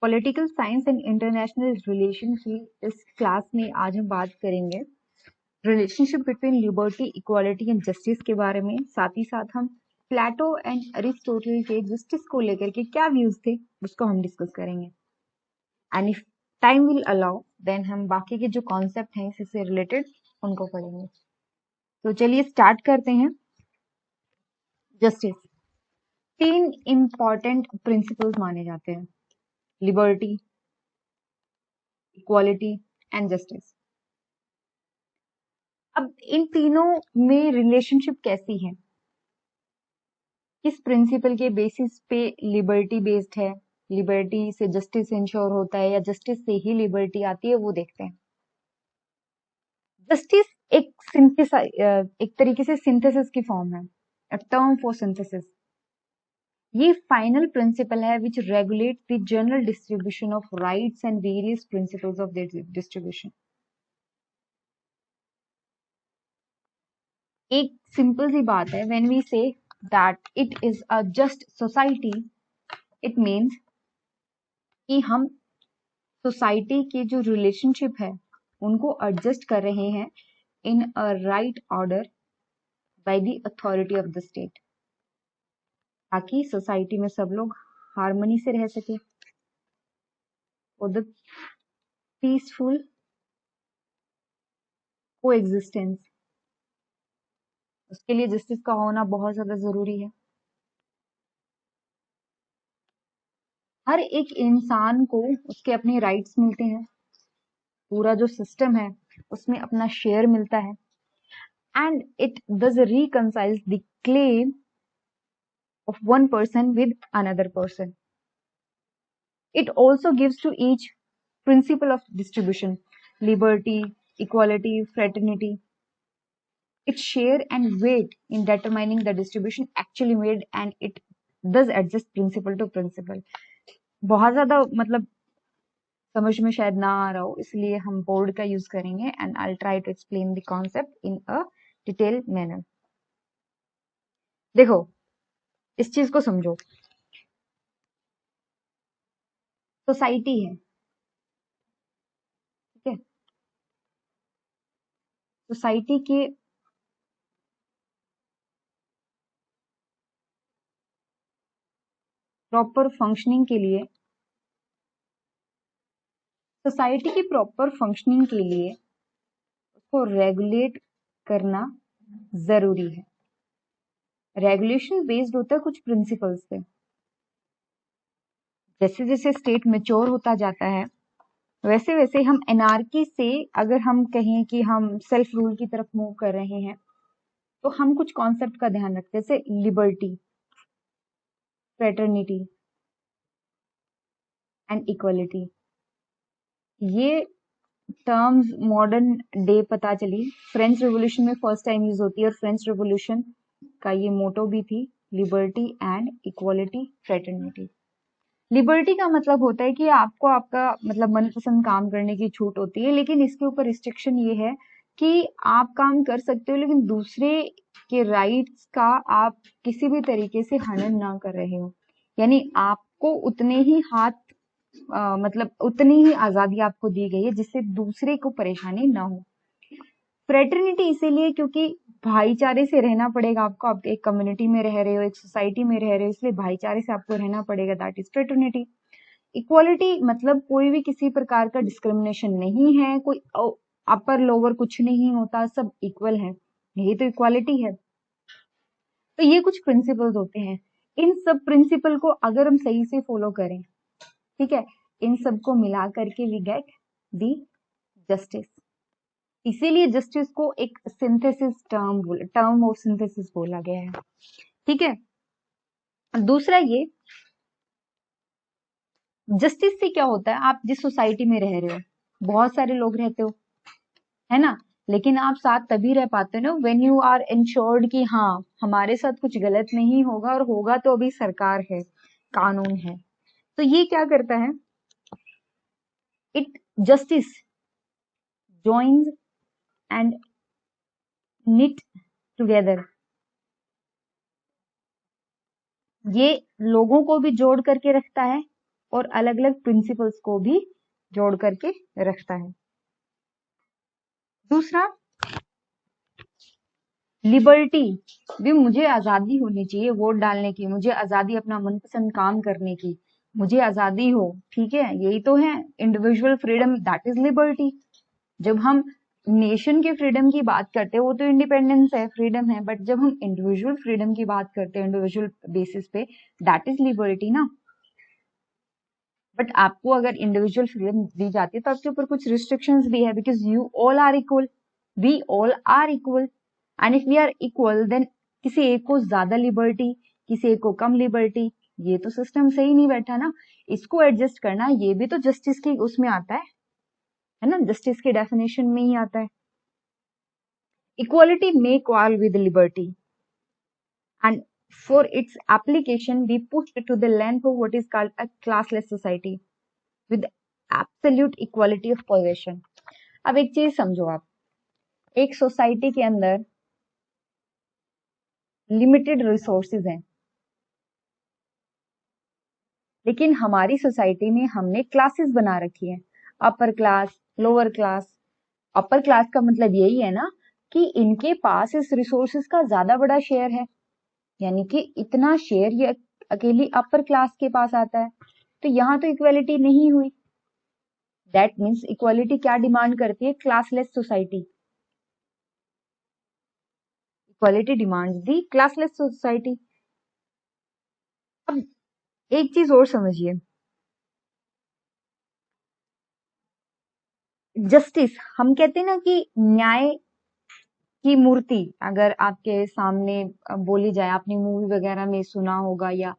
Political science and international relation की इस class में आज हम बात करेंगे relationship between liberty, equality and justice के बारे में। साथ ही साथ हम प्लेटो एंड अरिस्टोटल के जस्टिस को लेकर के क्या व्यूज थे उसको हम डिस्कस करेंगे। And if time will allow then हम बाकी के जो कॉन्सेप्ट हैं इससे रिलेटेड उनको पढ़ेंगे। तो चलिए स्टार्ट करते हैं। जस्टिस, तीन इंपॉर्टेंट प्रिंसिपल्स माने जाते हैं: लिबर्टी, इक्वालिटी एंड जस्टिस। अब इन तीनों में रिलेशनशिप कैसी है, किस प्रिंसिपल के बेसिस पे लिबर्टी बेस्ड है, लिबर्टी से जस्टिस इंश्योर होता है या जस्टिस से ही लिबर्टी आती है, वो देखते हैं। जस्टिस एक तरीके से सिंथेसिस की फॉर्म है, अ टर्म फॉर सिंथेसिस। ये फाइनल प्रिंसिपल है which regulate the general distribution of rights and various principles of their distribution. एक सिंपल सी बात है, when we say that it is a just society, it means कि हम society के जो रिलेशनशिप है उनको एडजस्ट कर रहे हैं in a right order by the authority of the state, ताकि सोसाइटी में सब लोग हार्मनी से रह सके, फॉर द पीसफुल कोएग्जिस्टेंस। उसके लिए जस्टिस का होना बहुत ज्यादा जरूरी है। हर एक इंसान को उसके अपने राइट्स मिलते हैं, पूरा जो सिस्टम है उसमें अपना शेयर मिलता है, and it does reconciles the claim of one person with another person. It also gives to each principle of distribution, liberty, equality, fraternity, its share and weight in determining the distribution actually made, and it does adjust principle to principle. बहुत ज्यादा मतलब समझ में शायद ना आ रहा हो, इसलिए हम बोर्ड का यूज करेंगे and I try to explain the concept in a detail manner. देखो, इस चीज को समझो। सोसाइटी है, ठीक है। सोसाइटी के प्रॉपर फंक्शनिंग के लिए, सोसाइटी की प्रॉपर फंक्शनिंग के लिए उसको रेगुलेट करना जरूरी है। रेगुलेशन बेस्ड होता है कुछ प्रिंसिपल्स पे। जैसे जैसे स्टेट मेच्योर होता जाता है वैसे वैसे हम एनार्की से, अगर हम कहें कि हम सेल्फ रूल की तरफ मूव कर रहे हैं, तो हम कुछ कॉन्सेप्ट का ध्यान रखते हैं, जैसे लिबर्टी, फ्रेटर्निटी एंड इक्वलिटी। ये टर्म्स मॉडर्न डे पता चली, फ्रेंच रेवोल्यूशन में फर्स्ट टाइम यूज होती है, और फ्रेंच रेवोल्यूशन का ये मोटो भी थी, liberty and equality, fraternity. Liberty का मतलब होता है कि आपको आपका मतलब मनपसंद काम करने की छूट होती है, लेकिन इसके ऊपर रिस्ट्रिक्शन ये है कि आप काम कर सकते हो लेकिन दूसरे के राइट्स का आप किसी भी तरीके से हनन ना कर रहे हो, यानी आपको उतने ही मतलब उतनी ही आजादी आपको दी गई है जिससे दूसरे को परेशानी ना हो। फ्रेटर्निटी इसीलिए क्योंकि भाईचारे से रहना पड़ेगा आपको, आप एक कम्युनिटी में रह रहे हो, एक सोसाइटी में रह रहे हो, इसलिए भाईचारे से आपको रहना पड़ेगा, दैट इज फ्रेटर्निटी। इक्वालिटी मतलब कोई भी किसी प्रकार का डिस्क्रिमिनेशन नहीं है, कोई अपर लोअर कुछ नहीं होता, सब इक्वल है, यही तो इक्वालिटी है। तो ये कुछ प्रिंसिपल्स होते हैं, इन सब प्रिंसिपल को अगर हम सही से फॉलो करें, ठीक है, इन सबको मिला करके वी गेट दी जस्टिस। इसीलिए जस्टिस को एक सिंथेसिस टर्म ऑफ सिंथेसिस बोला गया है, ठीक है। दूसरा ये, जस्टिस से क्या होता है, आप जिस सोसाइटी में रह रहे हो, बहुत सारे लोग रहते हो, है ना, लेकिन आप साथ तभी रह पाते हो ना व्हेन यू आर इंश्योर्ड कि हाँ हमारे साथ कुछ गलत नहीं होगा, और होगा तो अभी सरकार है, कानून है। तो ये क्या करता है, it justice joins and knit together, ये लोगों को भी जोड़ करके रखता है और अलग अलग प्रिंसिपल्स को भी जोड़ करके रखता है। दूसरा, लिबर्टी भी, मुझे आजादी होनी चाहिए वोट डालने की, मुझे आजादी अपना मनपसंद काम करने की, मुझे आजादी हो, ठीक है, यही तो है individual freedom, that is liberty. जब हम नेशन के फ्रीडम की बात करते हैं वो तो इंडिपेंडेंस है, फ्रीडम है, बट जब हम इंडिविजुअल फ्रीडम की बात करते हैं इंडिविजुअल बेसिस पे, दैट इज लिबर्टी ना। बट आपको अगर इंडिविजुअल फ्रीडम दी जाती है तो आपके ऊपर कुछ रिस्ट्रिक्शंस भी है, because you all are equal, we all are equal, and if we are equal then किसी एक को ज्यादा लिबर्टी, किसी एक को कम लिबर्टी, ये तो सिस्टम सही नहीं बैठा ना। इसको एडजस्ट करना ये भी तो जस्टिस की उसमें आता है ना, जस्टिस के डेफिनेशन में ही आता है। Equality may quarrel with liberty, and for its application we pushed to the length of what is called a classless society with absolute equality of possession. अब एक चीज समझो आप, एक सोसाइटी के अंदर लिमिटेड रिसोर्सेज हैं, लेकिन हमारी सोसाइटी में हमने क्लासेस बना रखी हैं, upper class, lower class. Upper class का मतलब यही है ना कि इनके पास इस रिसोर्सेज का ज्यादा बड़ा शेयर है, यानी कि इतना शेयर ये अकेली अपर क्लास के पास आता है, तो यहाँ तो इक्वालिटी नहीं हुई। दैट मीन्स इक्वालिटी क्या डिमांड करती है? Classless society. इक्वालिटी डिमांड्स दी क्लासलेस सोसाइटी। अब एक चीज और समझिए, जस्टिस, हम कहते हैं ना कि न्याय की मूर्ति अगर आपके सामने बोली जाए, आपने मूवी वगैरह में सुना होगा, या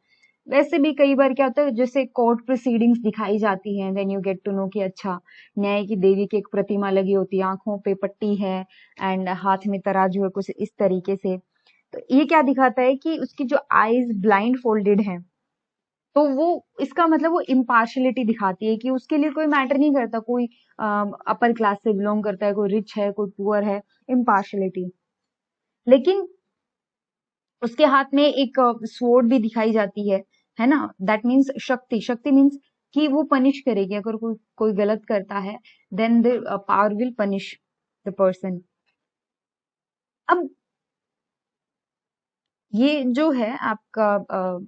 वैसे भी कई बार क्या होता है, जैसे कोर्ट प्रोसीडिंग्स दिखाई जाती हैं, then you get to know कि अच्छा, न्याय की देवी की एक प्रतिमा लगी होती है, आंखों पे पट्टी है एंड हाथ में तराजू है, कुछ इस तरीके से। तो ये क्या दिखाता है कि उसकी जो आईज ब्लाइंड फोल्डेड है, तो वो इसका मतलब वो इम्पार्शलिटी दिखाती है कि उसके लिए कोई मैटर नहीं करता, कोई अपर क्लास से बिलोंग करता है, कोई रिच है, कोई पुअर है, इम्पार्शलिटी। लेकिन उसके हाथ में एक स्वॉर्ड भी दिखाई जाती है ना, दैट मीन्स शक्ति। शक्ति मीन्स कि वो पनिश करेगी, अगर कोई गलत करता है then the power will punish the person. अब ये जो है आपका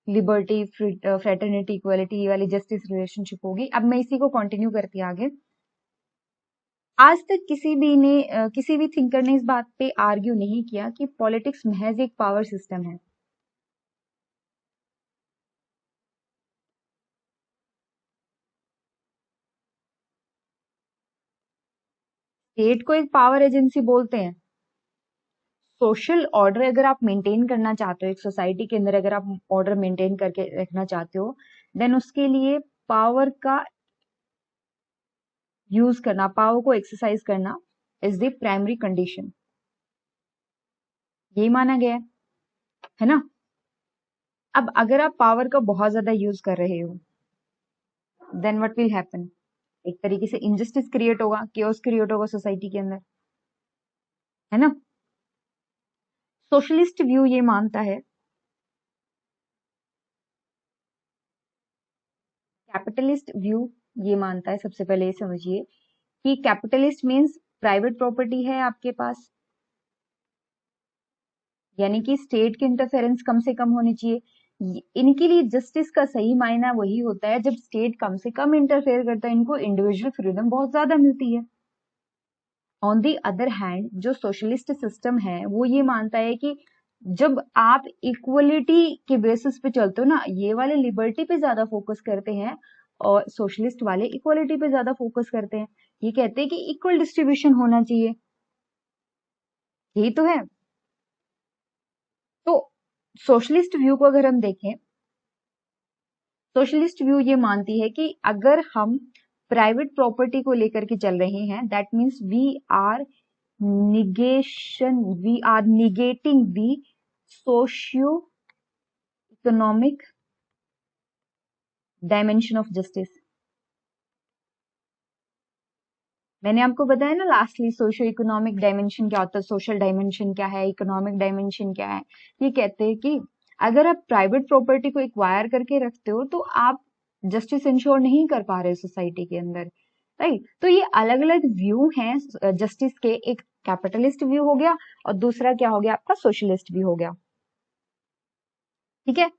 लिबर्टी, फ्रेटर्निटी, इक्वालिटी वाली जस्टिस रिलेशनशिप होगी। अब मैं इसी को कंटिन्यू करती आगे। आज तक किसी भी थिंकर ने इस बात पे आर्ग्यू नहीं किया कि पॉलिटिक्स महज एक पावर सिस्टम है। स्टेट को एक पावर एजेंसी बोलते हैं। सोशल ऑर्डर अगर आप मेंटेन करना चाहते हो, एक सोसाइटी के अंदर अगर आप ऑर्डर मेंटेन करके रखना चाहते हो, देन उसके लिए पावर का यूज करना, पावर को एक्सरसाइज करना इज द प्राइमरी कंडीशन, यही माना गया है ना। अब अगर आप पावर का बहुत ज्यादा यूज कर रहे हो, देन व्हाट विल हैपन? एक तरीके से इनजस्टिस क्रिएट होगा, केओस क्रिएट होगा सोसाइटी के अंदर, है ना। सोशलिस्ट व्यू ये मानता है, कैपिटलिस्ट व्यू ये मानता है, सबसे पहले ये समझिए कि कैपिटलिस्ट मीन्स प्राइवेट प्रॉपर्टी है आपके पास, यानी कि स्टेट की इंटरफेरेंस कम से कम होनी चाहिए। इनके लिए जस्टिस का सही मायना वही होता है जब स्टेट कम से कम इंटरफेयर करता है, इनको इंडिविजुअल फ्रीडम बहुत ज्यादा मिलती है। ऑन दी अदर हैंड जो सोशलिस्ट सिस्टम है वो ये मानता है कि जब आप इक्वलिटी के बेसिस पे चलते हो ना, ये वाले लिबर्टी पे ज्यादा फोकस करते हैं और सोशलिस्ट वाले इक्वलिटी पे ज्यादा फोकस करते हैं। ये कहते हैं कि इक्वल डिस्ट्रीब्यूशन होना चाहिए, यही तो है। तो सोशलिस्ट व्यू को अगर हम देखें, सोशलिस्ट व्यू ये मानती है कि अगर हम प्राइवेट प्रॉपर्टी को लेकर के चल रहे हैं, that means we are negating the socio economic dimension of justice. मैंने आपको बताया ना लास्टली, सोशियो इकोनॉमिक डायमेंशन क्या होता है, सोशल डायमेंशन क्या है, इकोनॉमिक डायमेंशन क्या है। ये कहते हैं कि अगर आप प्राइवेट प्रॉपर्टी को एक्वायर करके रखते हो तो आप जस्टिस इंश्योर नहीं कर पा रहे सोसाइटी के अंदर, राइट। तो ये अलग अलग व्यू हैं जस्टिस के, एक कैपिटलिस्ट व्यू हो गया और दूसरा क्या हो गया आपका सोशलिस्ट व्यू हो गया, ठीक है।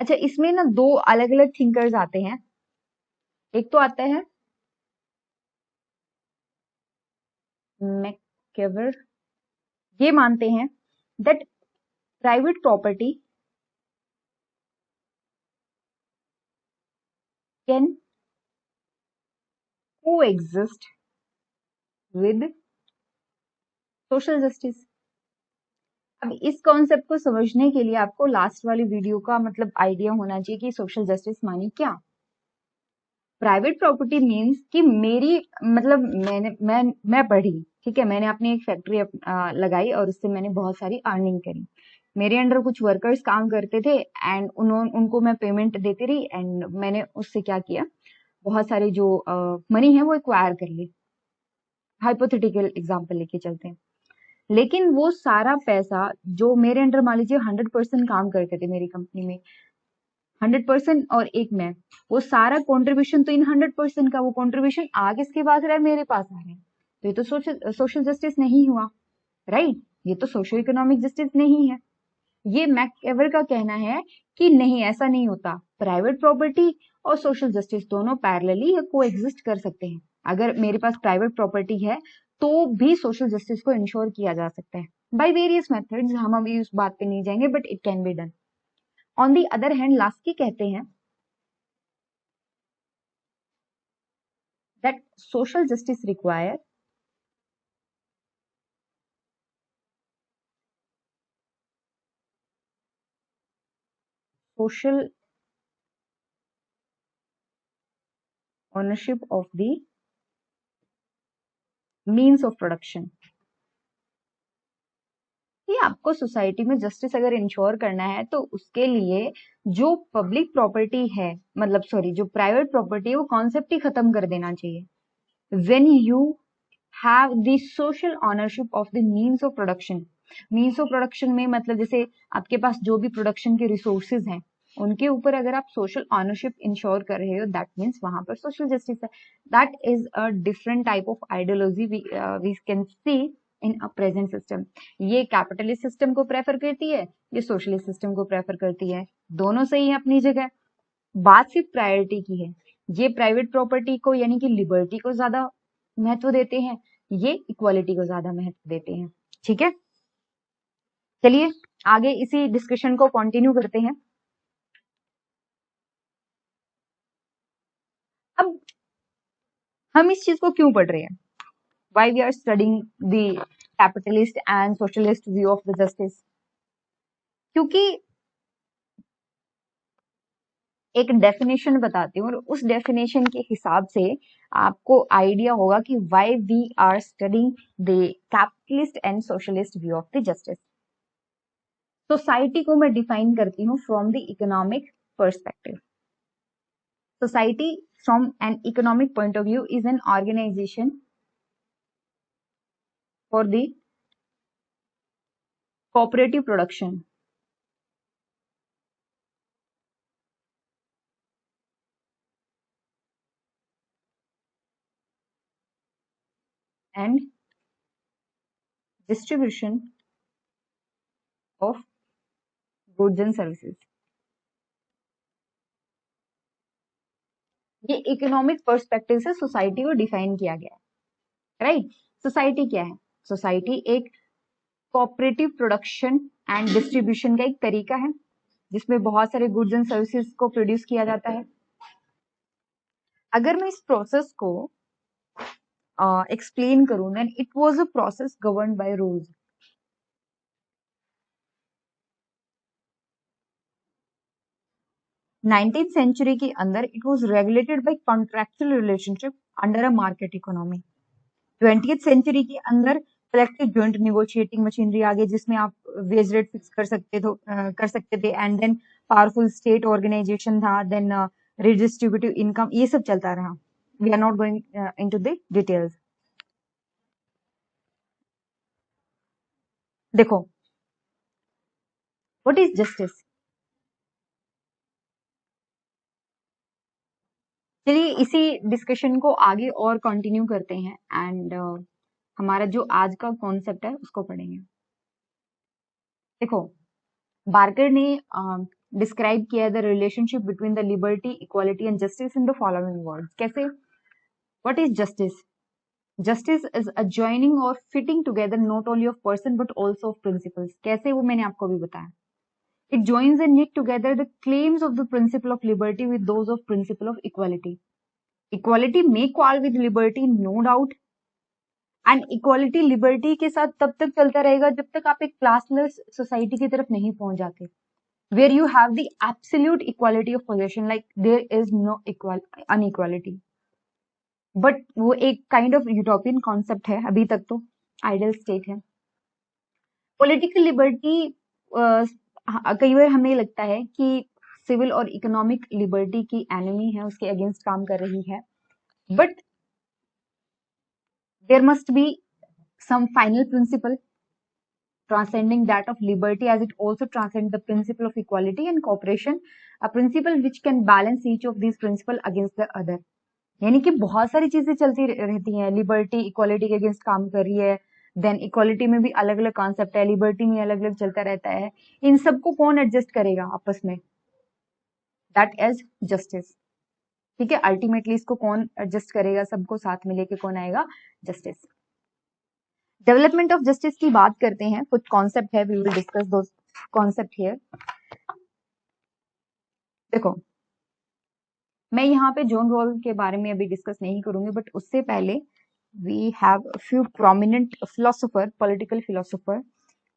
अच्छा, इसमें ना दो अलग अलग थिंकर्स आते हैं। एक तो आता है मैककेवर, ये मानते हैं that private property can coexist with social justice. अब इस कॉन्सेप्ट को समझने के लिए आपको लास्ट वाली वीडियो का मतलब आइडिया होना चाहिए कि सोशल जस्टिस मानी क्या। प्राइवेट प्रॉपर्टी मीन्स कि मेरी मतलब मैं पढ़ी, ठीक है, मैंने अपनी एक फैक्ट्री लगाई और उससे मैंने बहुत सारी अर्निंग करी। मेरे अंडर कुछ वर्कर्स काम करते थे एंड उनको मैं पेमेंट देती रही एंड मैंने उससे क्या किया, बहुत सारे जो मनी है वो एक्वायर कर ली। हाइपोथेटिकल एग्जाम्पल लेके चलते हैं। लेकिन वो सारा पैसा जो मेरे अंडर मान लीजिए 100% काम करते थे मेरी कंपनी में, 100% और एक मैं, वो सारा कंट्रीब्यूशन तो इन 100% का वो कंट्रीब्यूशन आ किसके पास रहा है, मेरे पास आ रहा है। तो ये तो सोशल जस्टिस नहीं हुआ, राइट। ये तो सोशो इकोनॉमिक जस्टिस नहीं है। ये मैकएवर का कहना है कि नहीं, ऐसा नहीं होता। प्राइवेट प्रॉपर्टी और सोशल जस्टिस दोनों पैरेलली या कोएग्जिस्ट कर सकते हैं। अगर मेरे पास प्राइवेट प्रॉपर्टी है तो भी सोशल जस्टिस को इंश्योर किया जा सकता है बाय वेरियस मेथड्स। हम अभी उस बात पे नहीं जाएंगे, but it can be done. On the other hand Laski कहते हैं that social justice require social ownership of the means of production। कि आपको सोसाइटी में जस्टिस अगर इंश्योर करना है तो उसके लिए जो पब्लिक प्रॉपर्टी है, मतलब सॉरी जो प्राइवेट प्रॉपर्टी है, वो कॉन्सेप्ट ही खत्म कर देना चाहिए। When you have the social ownership of the means of production. Means of production में मतलब जैसे आपके पास जो भी प्रोडक्शन के रिसोर्सेज हैं उनके ऊपर अगर आप सोशल ऑनरशिप इंश्योर कर रहे हो, दैट मीन्स वहां पर सोशल जस्टिस है। That is a different type of ideology we can see in a present system. ये कैपिटलिस्ट सिस्टम को प्रेफर करती है, ये सोशलिस्ट सिस्टम को प्रेफर करती है। दोनों सही है अपनी जगह, बात सिर्फ प्रायोरिटी की है। ये प्राइवेट प्रॉपर्टी को यानी कि लिबर्टी को ज्यादा महत्व देते हैं, ये इक्वालिटी को ज्यादा महत्व देते हैं, ठीक है। चलिए आगे इसी डिस्कशन को कंटिन्यू करते हैं। अब हम इस चीज को क्यों पढ़ रहे हैं, why we are studying the capitalist and socialist view of the justice. क्योंकि एक डेफिनेशन बताती हूँ और उस डेफिनेशन के हिसाब से आपको आइडिया होगा कि why we are studying the capitalist and socialist view of the justice. Society को मैं डिफाइन करती हूँ from the economic perspective. Society from an economic point of view is an organization for the cooperative production and distribution of goods and services। ये economic perspective से society को define किया गया है, राइट। सोसाइटी क्या है, सोसाइटी एक cooperative production and distribution का एक तरीका है जिसमें बहुत सारे गुड्स एंड सर्विसेज को प्रोड्यूस किया जाता है। अगर मैं इस प्रोसेस को एक्सप्लेन करूं, then it was a process governed by rules. 19th century के अंदर it was regulated by contractual relationship under a market economy. 20th century के अंदर कलेक्टिव जॉइंट नेगोशिएटिंग मशीनरी आ गई जिसमें आप वेज रेट फिक्स कर सकते थे and then powerful state organization था, देन रिडिस्ट्रीब्यूटिव इनकम, ये सब चलता रहा। We are not going into the details. देखो, व्हाट इज जस्टिस। चलिए इसी डिस्कशन को आगे और कंटिन्यू करते हैं एंड हमारा जो आज का कॉन्सेप्ट है उसको पढ़ेंगे। देखो, बार्कर ने डिस्क्राइब किया the relationship between the liberty, equality and justice in the following words. कैसे? What is justice? Justice is a joining और fitting together not only of person but also of principles. कैसे? वो मैंने आपको अभी बताया। It joins and knit together the claims of the principle of liberty with those of principle of equality. Equality may quarrel with liberty, no doubt. And equality liberty के साथ तब तक चलता रहेगा जब तक आप एक क्लासलेस सोसाइटी की तरफ नहीं पहुंच जाते, where you have the absolute equality of position, like there is no inequality. But वो एक काइंड ऑफ यूटोपियन कॉन्सेप्ट है, अभी तक तो आइडियल स्टेट है। पॉलिटिकल लिबर्टी, कई बार हमें लगता है कि सिविल और इकोनॉमिक लिबर्टी की एनिमी है, उसके अगेंस्ट काम कर रही है, but there must be some final principle transcending that of liberty, as it also transcends the principle of equality and cooperation, a principle which can balance each of these principles against the other. यानी कि बहुत सारी चीजें चलती रहती हैं, liberty equality के against काम कर रही है, देन इक्वालिटी में भी अलग अलग कॉन्सेप्ट है, लिबर्टी में अलग अलग चलता रहता है, इन सबको कौन एडजस्ट करेगा आपस में? That is justice. ठीक है, अल्टीमेटली इसको कौन एडजस्ट करेगा, सबको साथ में लेके कौन आएगा? जस्टिस। डेवलपमेंट ऑफ जस्टिस की बात करते हैं, कुछ कॉन्सेप्ट है, we will discuss those concept here. देखो, मैं यहाँ पे जॉन रॉल के बारे में अभी डिस्कस नहीं करूंगी, बट उससे पहले we have few prominent philosopher, political philosopher,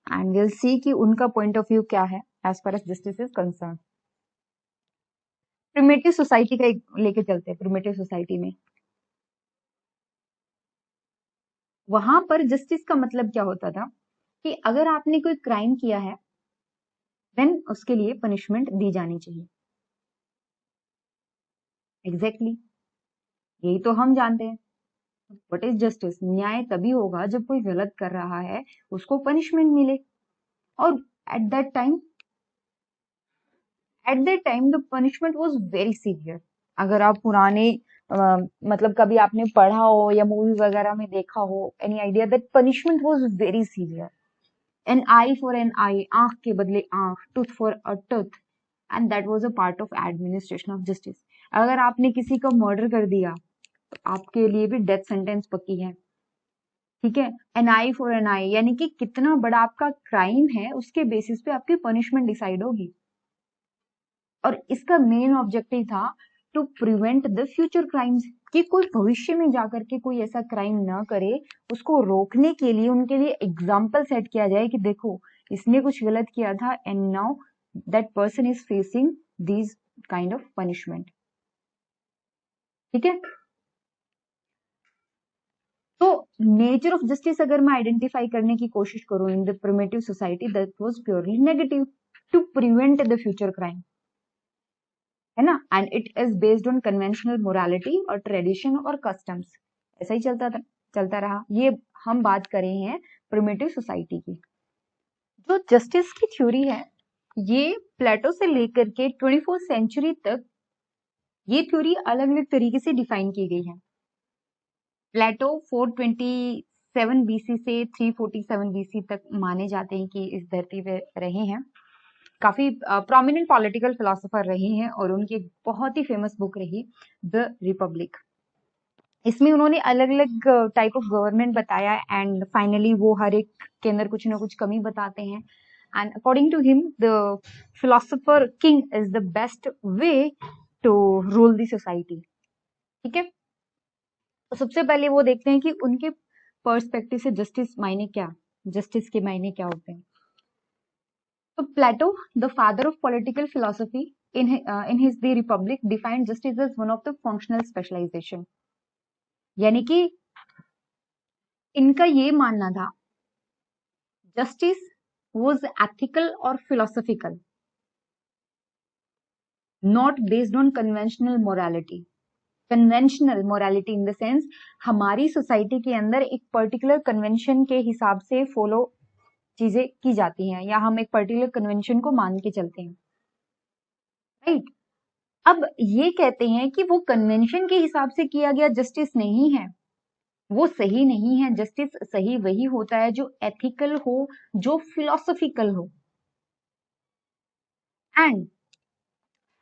and will see कि उनका पॉइंट ऑफ व्यू क्या है as far as justice is concern. Primitive society का लेके चलते हैं। प्रिमिटिव सोसाइटी में वहां पर जस्टिस का मतलब क्या होता था कि अगर आपने कोई क्राइम किया है देन उसके लिए पनिशमेंट दी जानी चाहिए। एग्जैक्टली यही तो हम जानते हैं। What is justice? न्याय तभी होगा जब कोई गलत कर रहा है उसको पनिशमेंट मिले, और at that time the punishment was very severe. अगर आप पुराने मतलब कभी आपने पढ़ा हो या मूवी वगैरह में देखा हो, any idea that punishment was very severe. An eye for an eye, आंख के बदले आंख, tooth for a tooth, and that was a part of administration of justice. अगर आपने किसी का मर्डर कर दिया तो आपके लिए भी डेथ सेंटेंस पक्की है। ठीक है, एन आई फॉर एन आई, यानी कि कितना बड़ा आपका क्राइम है उसके बेसिस पे आपकी पनिशमेंट डिसाइड होगी। और इसका मेन ऑब्जेक्टिव था to prevent the future crimes, कि कोई भविष्य में जाकर के कोई ऐसा क्राइम ना करे, उसको रोकने के लिए उनके लिए एग्जाम्पल सेट किया जाए कि देखो इसने कुछ गलत किया था and now that person is facing these kind of punishment. ठीक है, तो नेचर ऑफ जस्टिस अगर मैं आइडेंटिफाई करने की कोशिश करूं in the primitive society, that was purely negative, to prevent the future crime, है ना, and it is based on conventional morality और ट्रेडिशन और कस्टम्स। ऐसा ही चलता रहा। ये हम बात कर रहे हैं प्रिमिटिव सोसाइटी की। जो जस्टिस की थ्योरी है ये प्लेटो से लेकर के 24th सेंचुरी तक ये थ्योरी अलग अलग तरीके से डिफाइन की गई है। प्लेटो 427 बीसी से 347 बीसी तक माने जाते हैं कि इस धरती पे रहे हैं। काफी प्रोमिनेंट पॉलिटिकल फिलोसोफर रहे हैं और उनकी एक बहुत ही फेमस बुक रही द रिपब्लिक। इसमें उन्होंने अलग अलग टाइप ऑफ गवर्नमेंट बताया एंड फाइनली वो हर एक के अंदर कुछ ना कुछ कमी बताते हैं, and according to him the philosopher king is the best way to rule the society. ठीक है, तो सबसे पहले वो देखते हैं कि उनके पर्सपेक्टिव से जस्टिस के मायने क्या होते हैं। तो Plato, the father of political philosophy, in his The Republic defined justice as one of the functional specialization, यानी कि इनका ये मानना था जस्टिस वाज एथिकल और philosophical, not based on conventional morality. Conventional morality in the sense हमारी society के अंदर एक पर्टिकुलर कन्वेंशन के हिसाब से फॉलो चीजें की जाती हैं या हम एक पर्टिकुलर कन्वेंशन को मान के चलते हैं, राइट। अब ये कहते हैं कि वो कन्वेंशन के हिसाब से किया गया जस्टिस नहीं है, वो सही नहीं है। जस्टिस सही वही होता है जो एथिकल हो, जो फिलोसॉफिकल हो। एंड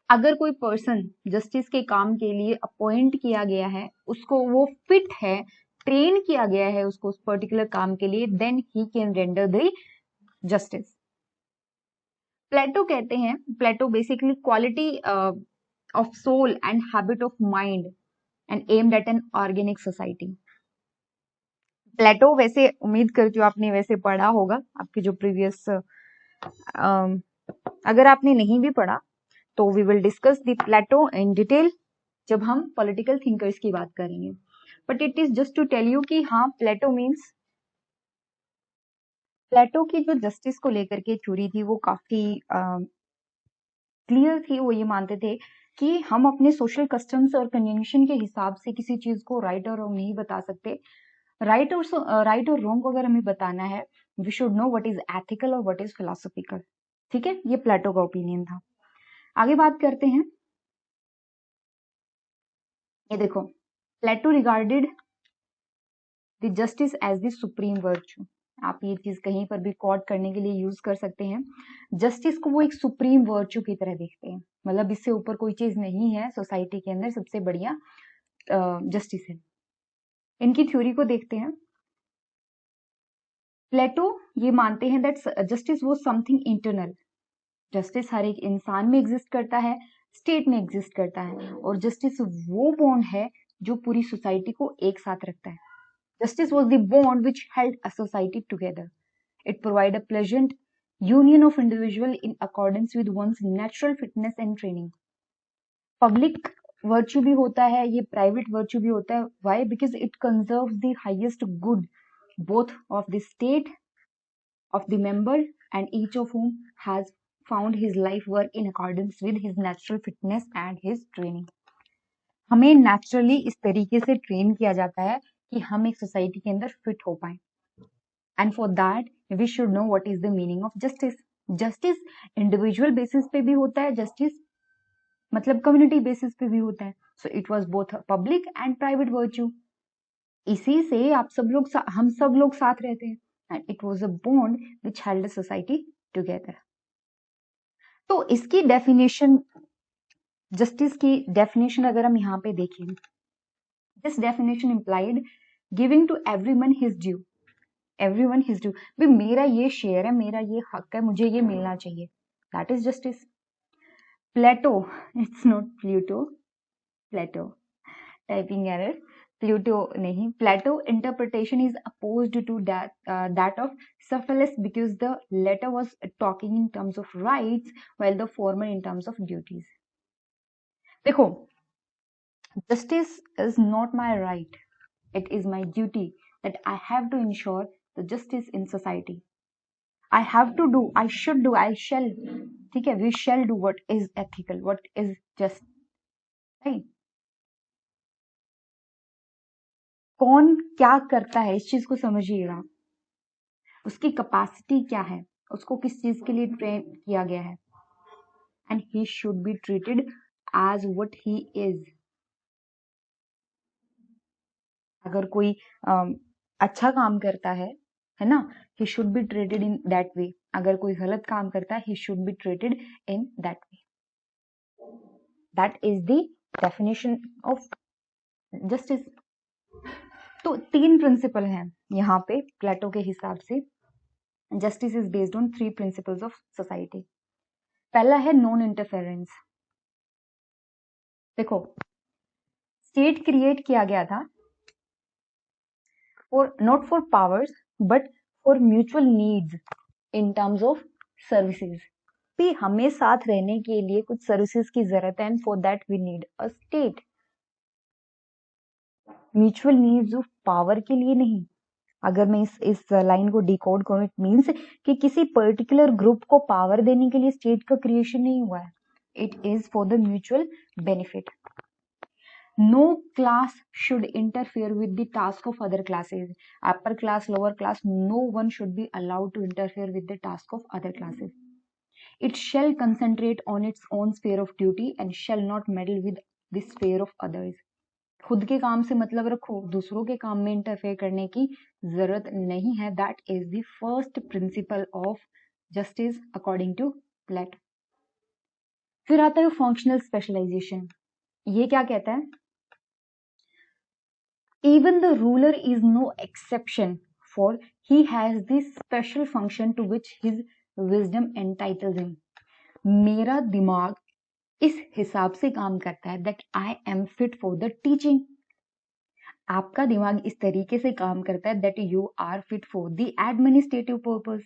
अगर कोई पर्सन जस्टिस के काम के लिए अपॉइंट किया गया है, उसको वो फिट है, ट्रेन किया गया है उसको उस पर्टिकुलर काम के लिए, then he can render the justice. Plato कहते हैं, Plato basically quality of soul and habit of mind and aimed at an organic society. Plato वैसे उम्मीद करती हूँ आपने वैसे पढ़ा होगा, आपके जो प्रीवियस, अगर आपने नहीं भी पढ़ा तो we will discuss the Plato in detail जब हम पॉलिटिकल थिंकर्स की बात करेंगे। But it is just to tell you कि हाँ, प्लेटो मीन्स, प्लेटो की जो जस्टिस को लेकर के थ्योरी थी वो काफी क्लियर थी। वो ये मानते थे कि हम अपने सोशल कस्टम्स और कन्वेंशन के हिसाब से किसी चीज को राइट और रॉन्ग नहीं बता सकते। राइट और रॉन्ग को अगर हमें बताना है, we should know what is ethical और व्हाट इज फिलोसॉफिकल। ठीक है, ये प्लेटो का ओपिनियन था। आगे बात करते हैं। ये देखो, Plato regarded the justice as the supreme virtue. आप ये चीज कहीं पर भी कोट करने के लिए यूज कर सकते हैं। जस्टिस को वो एक सुप्रीम वर्च्यू की तरह देखते हैं, मतलब इससे ऊपर कोई चीज नहीं है सोसाइटी के अंदर, सबसे बढ़िया जस्टिस है। इनकी थ्योरी को देखते हैं। प्लेटो ये मानते हैं दैट जस्टिस वो समथिंग इंटरनल। जस्टिस हर एक इंसान में एग्जिस्ट करता है, स्टेट में एग्जिस्ट करता है, और जस्टिस वो बॉन्ड है जो पूरी सोसाइटी को एक साथ रखता है। Justice was the bond which held a society together. It provide a pleasant union of individual in accordance with one's natural fitness and training. Public virtue भी होता है, ये प्राइवेट वर्च्यू भी होता है। Why? Because it conserve the highest good both of the state, of the member, and each of whom has found his life work in accordance with his natural fitness and his training. हमें naturally इस तरीके से train किया जाता है कि हम एक सोसाइटी के अंदर फिट हो पाए। And for that we should know what is the meaning of justice. Justice individual basis पे भी होता है, जस्टिस मतलब कम्युनिटी बेसिस पे भी होता है। So it was both public and private virtue. इसी से आप सब लोग हम सब लोग साथ रहते हैं। And it was a bond which held a society together. तो इसकी डेफिनेशन, जस्टिस की डेफिनेशन अगर हम यहाँ पे देखें, this definition implied giving to everyone his due. Everyone his due, भाई मेरा ये शेयर है, मेरा ये हक है, मुझे ये मिलना चाहिए। That is justice. Plato, it's not Pluto, Plato, typing error, Pluto नहीं, Plato interpretation is opposed to that of Cephalus because the latter was talking in terms of rights while the former in terms of duties. देखो, justice is not my right, it is my duty that I have to ensure the justice in society. I have to do, I should do, I shall, ठीक है, we shall do what is ethical, what is just, right? कौन क्या करता है इस चीज को समझिएगा, उसकी कैपेसिटी क्या है, उसको किस चीज के लिए ट्रेन किया गया है। And he should be treated as what he is. अगर कोई अच्छा काम करता है ना, he should be treated in that way. अगर कोई गलत काम करता है, he should be treated in that way. That is the definition of justice. तो 3 प्रिंसिपल हैं यहाँ पे प्लेटो के हिसाब से। Justice is based on 3 principles of society. पहला है नॉन इंटरफेरेंस। देखो, स्टेट क्रिएट किया गया था for not for powers but for mutual needs in terms of services. भी हमें साथ रहने के लिए कुछ सर्विसेज की जरूरत है, and for that we need a state. Mutual needs of power के लिए नहीं। अगर मैं इस लाइन को डिकोड करूं, इट मीन्स कि किसी पर्टिकुलर ग्रुप को पावर देने के लिए स्टेट का क्रिएशन नहीं हुआ है। It is for the mutual benefit. No class should interfere with the task of other classes. Upper class, lower class, no one should be allowed to interfere with the task of other classes. It shall concentrate on its own sphere of duty and shall not meddle with the sphere of others. खुद के काम से मतलब रखो, दूसरों के काम में इंटरफेयर करने की जरूरत नहीं है. That is the first principle of justice according to Plato. फिर आता है फंक्शनल स्पेशलाइजेशन. ये क्या कहता है? Even the ruler is no exception, for he has this special function to which his wisdom entitles him. मेरा दिमाग इस हिसाब से काम करता है that I am fit for the teaching. आपका दिमाग इस तरीके से काम करता है that you are fit for the administrative purpose.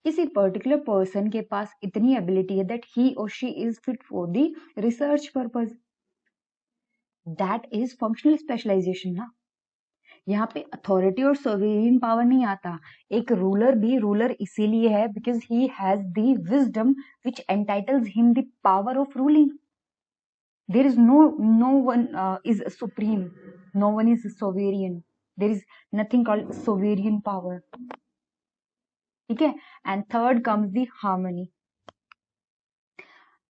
किसी पर्टिकुलर पर्सन के पास इतनी एबिलिटी है that he or she is fit for the research purpose. That is functional specialization ना. यहाँ पे अथॉरिटी और सोवरेन पावर नहीं आता. एक रूलर भी रूलर इसीलिए है because he has the wisdom which entitles him the power of ruling. There is no one is supreme, no one is sovereign, there is nothing called sovereign power. ठीक है. And third comes the harmony.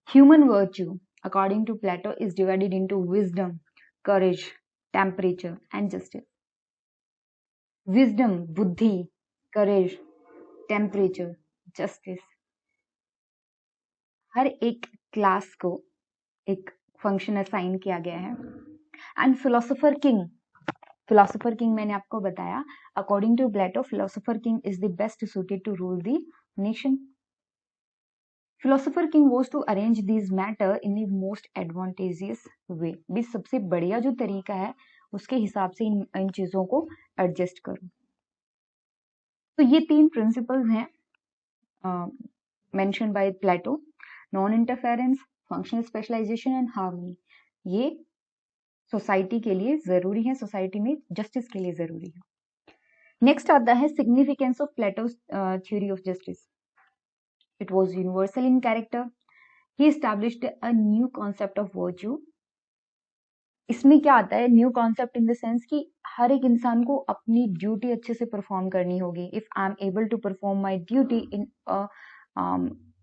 Human virtue according to Plato is divided into wisdom, courage, temperature and justice. Wisdom बुद्धि, courage, temperature, justice. हर एक class को एक function assign किया गया है. And philosopher king मैंने आपको बताया according to Plato philosopher king is the best suited to rule the nation. Philosopher king was to arrange this matter in the most advantageous way. भी सबसे बढ़िया जो तरीका है उसके हिसाब से इन चीजों को एडजस्ट करो. तो ये तीन प्रिंसिपल्स हैं mention by Plato: non interference, functional specialisation and harmony. ये सोसाइटी के लिए जरूरी है, सोसाइटी में जस्टिस के लिए जरूरी है. नेक्स्ट आता है significance of plateaus theory of justice. It was universal in character. He established a new concept of virtue. इसमें क्या आता है new concept in the sense कि हर एक इंसान को अपनी ड्यूटी अच्छे से परफॉर्म करनी होगी. If I am able to perform my duty in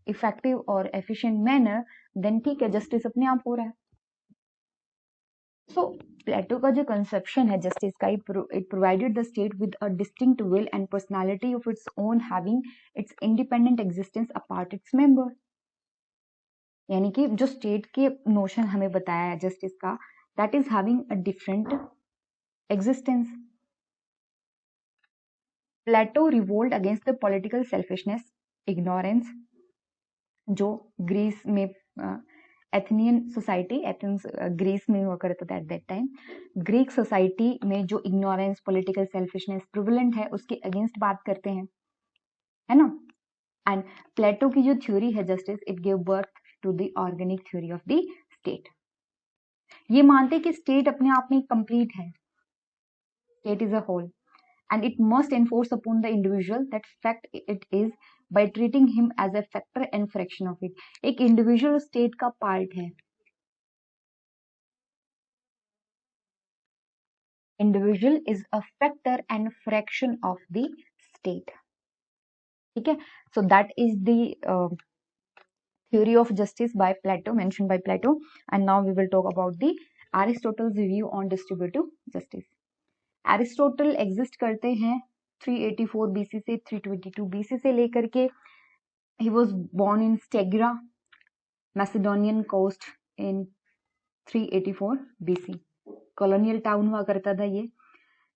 effective और एफिशिएंट मैनर देन ठीक है, जस्टिस अपने आप हो रहा है. सो प्लेटो का जो कंसेप्शन है जस्टिस का, it provided the state with a distinct will and personality of its own, having its independent existence apart its member. यानी कि जो स्टेट के नोशन हमें बताया है जस्टिस का, that is having a different existence. Plato revolted against the political selfishness, ignorance, जो Greece में एथेनियन सोसाइटी, एथेंस ग्रीस में हुआ करता था at that time. Greek society में जो इग्नोरेंस, पॉलिटिकल सेल्फिशनेस प्रिवलेंट है उसके अगेंस्ट बात करते हैं, है ना. एंड प्लेटो की जो थ्योरी है justice, it give birth to the organic theory of the state. ये मानते कि स्टेट अपने आप में कंप्लीट है, state is a whole, and it must enforce upon the individual that fact it is by treating him as a factor and fraction of it. एक individual state का part है. Individual is a factor and fraction of the state. ठीक है. So that is the theory of justice by Plato, mentioned by Plato. And now we will talk about the Aristotle's view on distributive justice. Aristotle exist करते हैं 384 BC से 322 BC से लेकर के. He was born in Stagira, Macedonian coast in 384 BC. Colonial town हुआ करता था ये.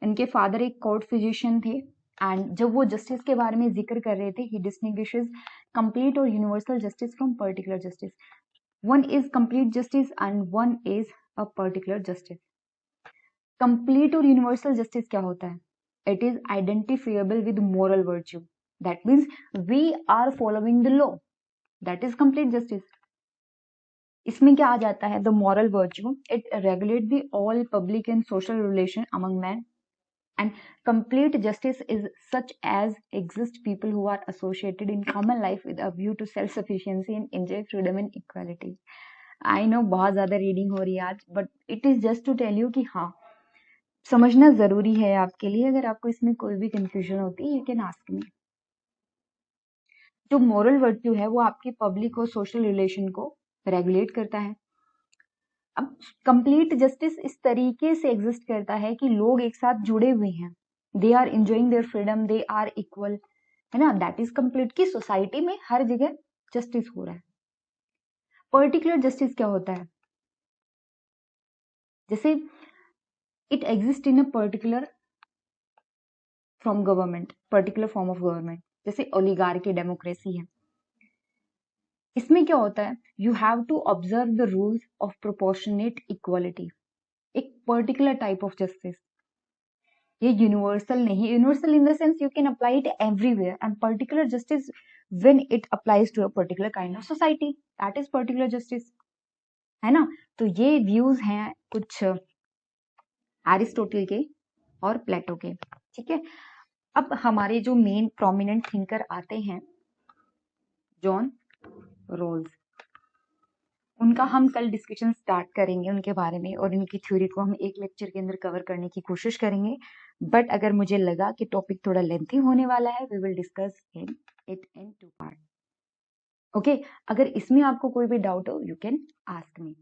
इनके फादर एक कोर्ट फिजिशियन थे. एंड जब वो जस्टिस के बारे में जिक्र कर रहे थे, ही डिस्टिंग्विशेस कंप्लीट और universal justice from particular justice. One is complete justice and one is a particular justice. Complete और यूनिवर्सल जस्टिस क्या होता है? It is identifiable with moral virtue. That means we are following the law. That is complete justice. इसमें क्या आ जाता है? The moral virtue, it regulate the all public and social relation among man. And complete justice is such as exist people who are associated in common life with a view to self sufficiency and enjoy freedom and equality. I know बहुत ज्यादा reading हो रही है आज, but it is just to tell you कि हाँ, समझना जरूरी है आपके लिए. अगर आपको इसमें कोई भी कंफ्यूजन होती है, यू कैन आस्क मी. जो मोरल वर्च्यू है वो आपकी पब्लिक और सोशल रिलेशन को रेगुलेट करता है। अब कंप्लीट जस्टिस इस तरीके से एग्जिस्ट करता है कि लोग एक साथ जुड़े हुए हैं, they are enjoying their freedom, they are equal, है ना, दैट इज कंप्लीट। की सोसाइटी में हर जगह जस्टिस हो रहा है। पर्टिकुलर जस्टिस क्या होता है? जैसे it exist in a particular from government, particular form of government, जैसे ओलिगार्की डेमोक्रेसी है। इसमें क्या होता है? You have to observe the rules of proportionate equality, एक पर्टिकुलर टाइप ऑफ जस्टिस। ये यूनिवर्सल नहीं, universal in the sense you can apply it everywhere, and particular justice when it applies to a particular kind of society, that is particular justice, है ना। तो ये views हैं कुछ Aristotle के और प्लेटो के, ठीक है। अब हमारे जो मेन प्रोमिनेंट थिंकर आते हैं, जॉन रोल्स, उनका हम कल डिस्कशन स्टार्ट करेंगे उनके बारे में, और उनकी थ्योरी को हम एक लेक्चर के अंदर कवर करने की कोशिश करेंगे। बट अगर मुझे लगा कि टॉपिक थोड़ा लेंथी होने वाला है, we will discuss it in 2 part. Okay, अगर इसमें आपको कोई भी डाउट हो, यू कैन आस्क मी।